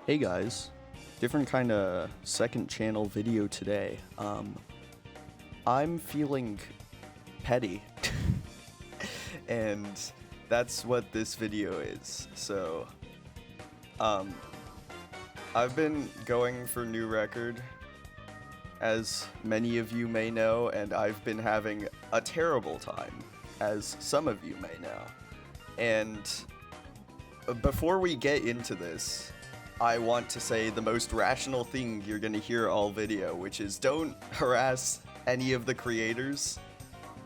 Hey guys, different kind of second channel video today. I'm feeling petty, and that's what this video is. So, I've been going for new record, as many of you may know, and I've been having a terrible time, as some of you may know. And before we get into this, I want to say the most rational thing you're gonna hear all video, which is don't harass any of the creators.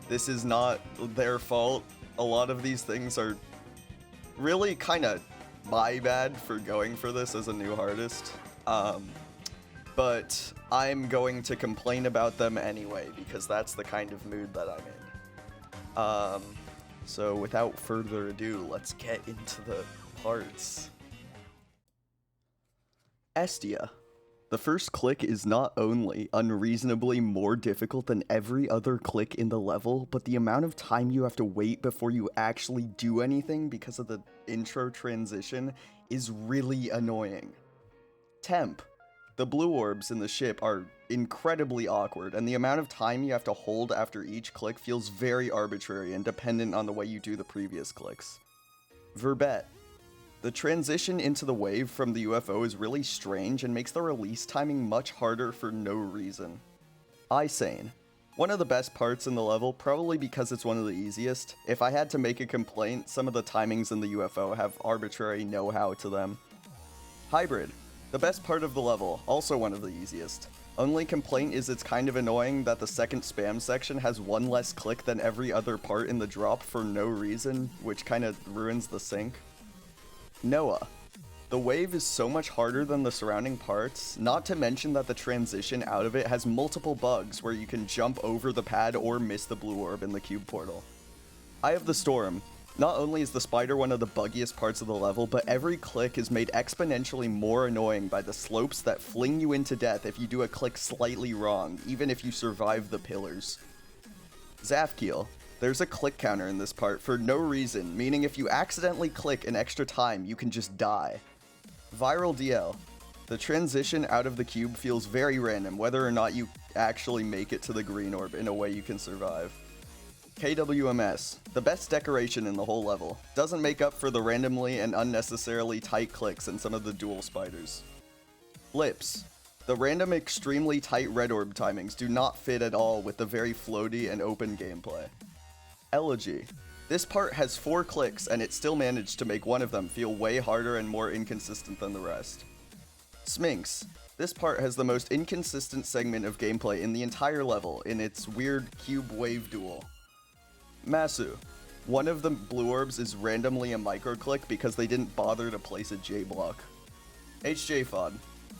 This is not their fault. A lot of these things are really kind of my bad for going for this as a new artist. But I'm going to complain about them anyway, because that's the kind of mood that I'm in. So without further ado, let's get into the parts. Estia. The first click is not only unreasonably more difficult than every other click in the level, but the amount of time you have to wait before you actually do anything because of the intro transition is really annoying. Temp. The blue orbs in the ship are incredibly awkward, and the amount of time you have to hold after each click feels very arbitrary and dependent on the way you do the previous clicks. Verbet. The transition into the wave from the UFO is really strange and makes the release timing much harder for no reason. Isane. One of the best parts in the level, probably because it's one of the easiest. If I had to make a complaint, some of the timings in the UFO have arbitrary know-how to them. Hybrid. The best part of the level, also one of the easiest. Only complaint is it's kind of annoying that the second spam section has one less click than every other part in the drop for no reason, which kind of ruins the sync. Noah. The wave is so much harder than the surrounding parts, not to mention that the transition out of it has multiple bugs where you can jump over the pad or miss the blue orb in the cube portal. Eye of the Storm. Not only is the spider one of the buggiest parts of the level, but every click is made exponentially more annoying by the slopes that fling you into death if you do a click slightly wrong, even if you survive the pillars. Zafkiel. There's a click counter in this part for no reason, meaning if you accidentally click an extra time, you can just die. Viral DL. The transition out of the cube feels very random, whether or not you actually make it to the green orb in a way you can survive. KWMS. The best decoration in the whole level. Doesn't make up for the randomly and unnecessarily tight clicks in some of the dual spiders. Lips. The random extremely tight red orb timings do not fit at all with the very floaty and open gameplay. Elegy. This part has 4 clicks and it still managed to make one of them feel way harder and more inconsistent than the rest. Sminx. This part has the most inconsistent segment of gameplay in the entire level in its weird cube wave duel. Masu. One of the blue orbs is randomly a microclick because they didn't bother to place a J block. HJFOD.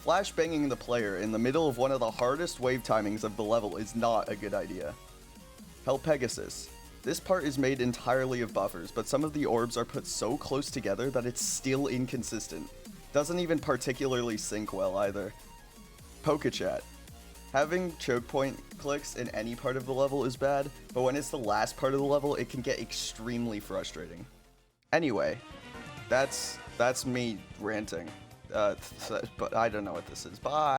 Flashbanging the player in the middle of one of the hardest wave timings of the level is not a good idea. Helpegasus. This part is made entirely of buffers, but some of the orbs are put so close together that it's still inconsistent. Doesn't even particularly sync well either. Pokechat. Having choke point clicks in any part of the level is bad, but when it's the last part of the level, it can get extremely frustrating. Anyway, that's me ranting. But I don't know what this is. Bye!